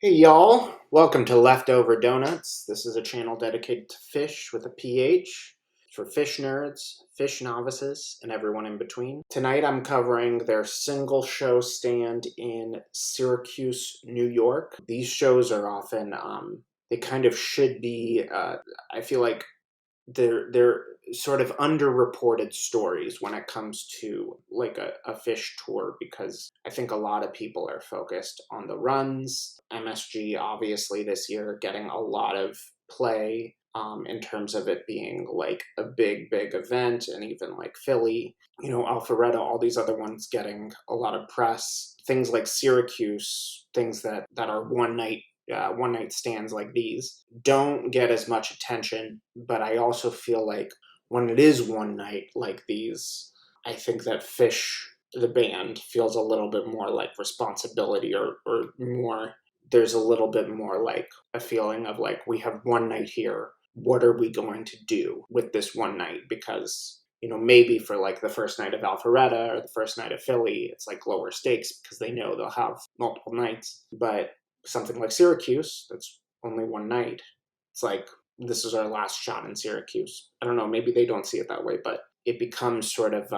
Hey y'all, welcome to Leftover Donuts. This is a channel dedicated to Phish with a PH. It's for Phish nerds, Phish novices, and everyone in between. Tonight I'm covering their single show stand in Syracuse, New York. These shows are often, they kind of should be, I feel like they're sort of underreported stories when it comes to like a Phish tour, because I think a lot of people are focused on the runs. MSG obviously this year getting a lot of play, in terms of it being like a big event, and even like Philly, Alpharetta, all these other ones getting a lot of press. Things like Syracuse, things that are one night stands like these don't get as much attention, but I also feel like when it is one night like these, I think that Phish, the band, feels a little bit more like responsibility, or more, there's a little bit more like a feeling of like, we have one night here. What are we going to do with this one night? Because maybe for like the first night of Alpharetta or the first night of Philly, it's like lower stakes because they know they'll have multiple nights. But something like Syracuse, that's only one night. It's like, this is our last shot in Syracuse. I don't know, maybe they don't see it that way, but it becomes sort of,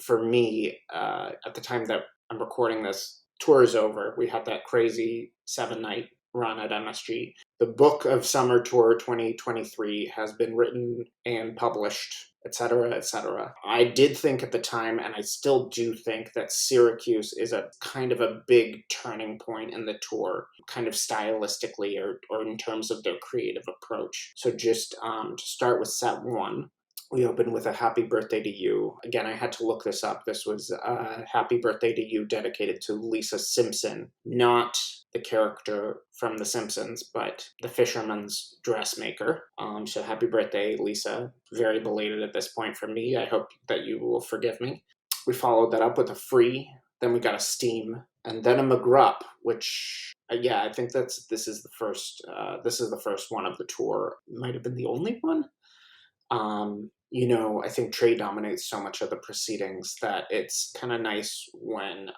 for me, at the time that I'm recording this, tour is over. We had that crazy 7-night run at MSG. The book of Summer Tour 2023 has been written and published, etc., etc. I did think at the time, and I still do think, that Syracuse is a kind of a big turning point in the tour, kind of stylistically, or in terms of their creative approach. So just to start with set one, we opened with a Happy Birthday to You. Again, I had to look this up. This was a Happy Birthday to You dedicated to Lisa Simpson, not the character from The Simpsons, but the fisherman's dressmaker. So happy birthday, Lisa. Very belated at this point for me. I hope that you will forgive me. We followed that up with a Free, then we got a Steam, and then a McGrupp, which yeah, I think this is the first one of the tour. Might have been the only one. I think Trey dominates so much of the proceedings that it's kind of nice when,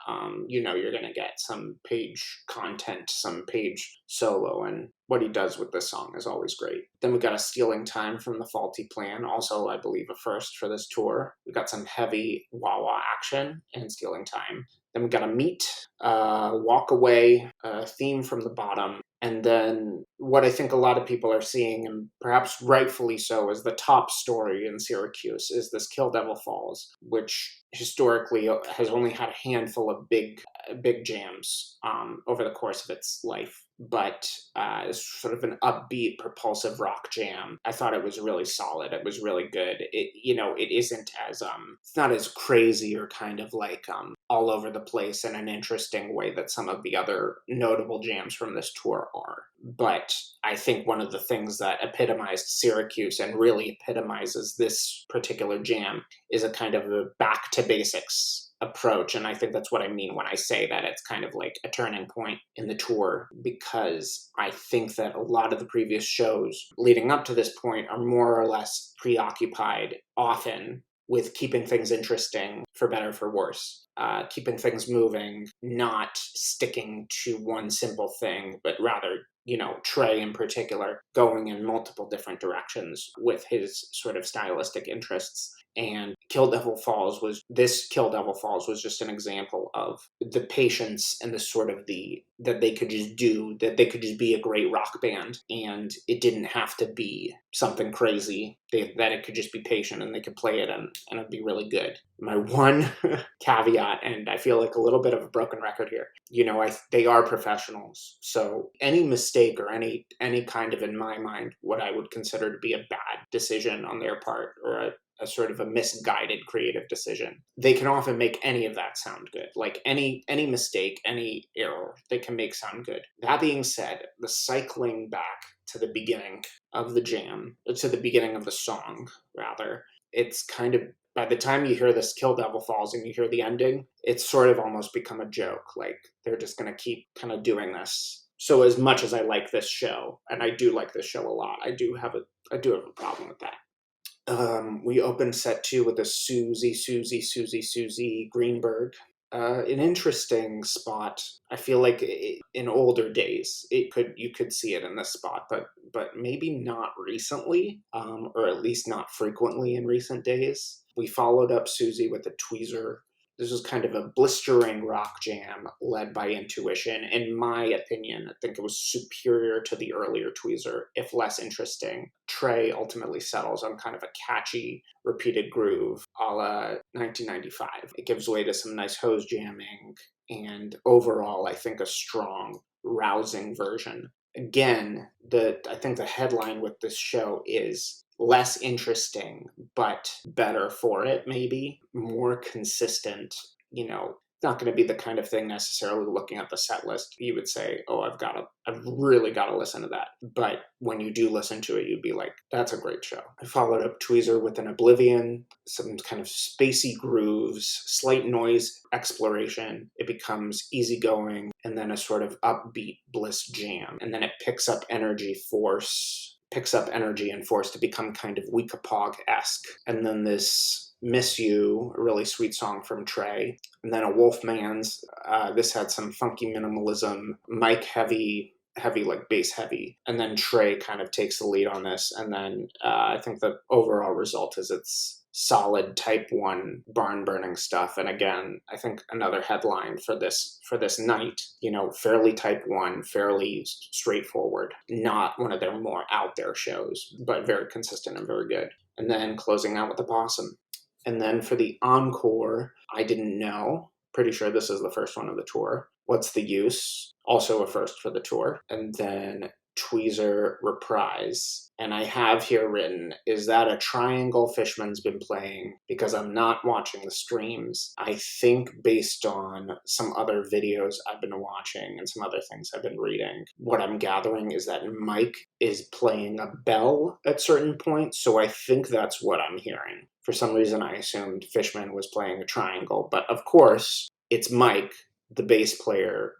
you're going to get some Page content, some Page solo, and what he does with this song is always great. Then we got a Stealing Time from the Faulty Plan, also, I believe, a first for this tour. We got some heavy wah-wah action in Stealing Time. Then we got a Meet, Walk Away, Theme from the Bottom, and then what I think a lot of people are seeing, and perhaps rightfully so, is the top story in Syracuse is this Kill Devil Falls, which historically has only had a handful of big jams over the course of its life. But it's sort of an upbeat, propulsive rock jam. I thought it was really solid. It was really good. It isn't as it's not as crazy or kind of like all over the place in an interesting way that some of the other notable jams from this tour are. But I think one of the things that epitomized Syracuse and really epitomizes this particular jam is a kind of a back to basics approach. And I think that's what I mean when I say that it's kind of like a turning point in the tour, because I think that a lot of the previous shows leading up to this point are more or less preoccupied often with keeping things interesting, for better or for worse. Keeping things moving, not sticking to one simple thing, but rather, Trey in particular, going in multiple different directions with his sort of stylistic interests. And Kill Devil Falls was just an example of the patience and the sort of that they could just be a great rock band, and it didn't have to be something crazy. That it could just be patient, and they could play it, and it'd be really good. My one caveat, and I feel like a little bit of a broken record here, they are professionals, so any mistake or any kind of, in my mind, what I would consider to be a bad decision on their part, or a sort of a misguided creative decision, they can often make any of that sound good. Like any mistake, any error, they can make sound good. That being said, the cycling back to the beginning of the jam, to the beginning of the song, rather, it's kind of, by the time you hear this Kill Devil Falls and you hear the ending, it's sort of almost become a joke. Like, they're just going to keep kind of doing this. So as much as I like this show, and I do like this show a lot, I do have a problem with that. We opened set two with a Susie Greenberg An interesting spot. I feel like in older days, you could see it in this spot, but maybe not recently, or at least not frequently in recent days. We followed up Susie with a tweezer. This was kind of a blistering rock jam led by Intuition. In my opinion, I think it was superior to the earlier tweezer, if less interesting. Trey ultimately settles on kind of a catchy, repeated groove a la 1995. It gives way to some nice hose jamming, and overall, I think a strong, rousing version. Again, I think the headline with this show is less interesting, but better for it, maybe. More consistent, not going to be the kind of thing necessarily looking at the set list you would say, oh, I've really got to listen to that. But when you do listen to it, you'd be like, that's a great show. I followed up Tweezer with an Oblivion, some kind of spacey grooves, slight noise exploration. It becomes easygoing, and then a sort of upbeat bliss jam. And then it picks up energy and force to become kind of Weekapog-esque. And then this Miss You, a really sweet song from Trey. And then a Wolfman's. This had some funky minimalism, mic heavy, like bass heavy. And then Trey kind of takes the lead on this. And then I think the overall result is it's solid type 1 barn burning stuff. And again, I think another headline for this night, fairly type 1, fairly straightforward, not one of their more out there shows, but very consistent and very good. And then closing out with the Possum. And then for the encore, I didn't know. Pretty sure this is the first one of the tour. What's the Use? Also a first for the tour. And then Tweezer Reprise. And I have here written, is that a triangle Fishman's been playing? Because I'm not watching the streams. I think based on some other videos I've been watching and some other things I've been reading, what I'm gathering is that Mike is playing a bell at certain points. So I think that's what I'm hearing. For some reason, I assumed Fishman was playing a triangle. But of course, it's Mike, the bass player,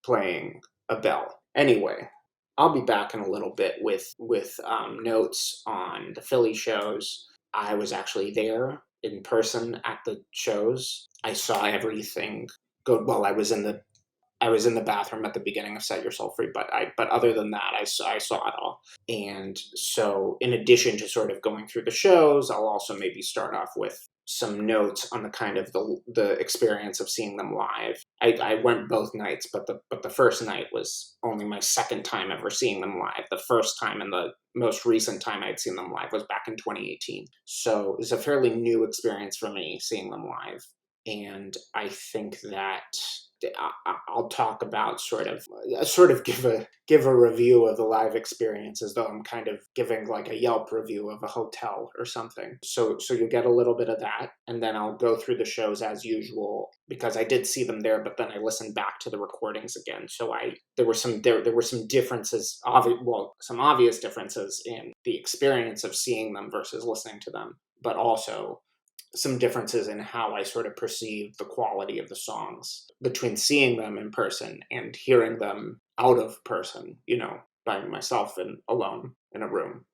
playing a bell. Anyway, I'll be back in a little bit with notes on the Philly shows. I was actually there in person at the shows. I saw everything go. Well, I was in the bathroom at the beginning of Set Yourself Free, but other than that, I saw it all. And so, in addition to sort of going through the shows, I'll also maybe start off with some notes on the kind of the experience of seeing them live. I went both nights, but the first night was only my second time ever seeing them live. The first time and the most recent time I'd seen them live was back in 2018. So it was a fairly new experience for me seeing them live. And I think that I'll talk about sort of give a review of the live experience as though I'm kind of giving like a Yelp review of a hotel or something. So you get a little bit of that, and then I'll go through the shows as usual because I did see them there, but then I listened back to the recordings again. So there were some differences, some obvious differences in the experience of seeing them versus listening to them, but also some differences in how I sort of perceive the quality of the songs between seeing them in person and hearing them out of person, by myself and alone in a room,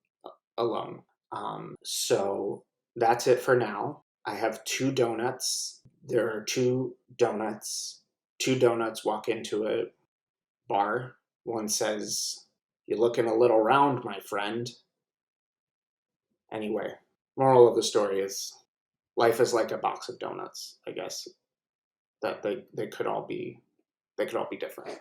alone. So that's it for now. I have 2 donuts. There are 2 donuts. 2 donuts walk into a bar. One says, "You're looking a little round, my friend." Anyway, moral of the story is, life is like a box of donuts, I guess. That they could all be different.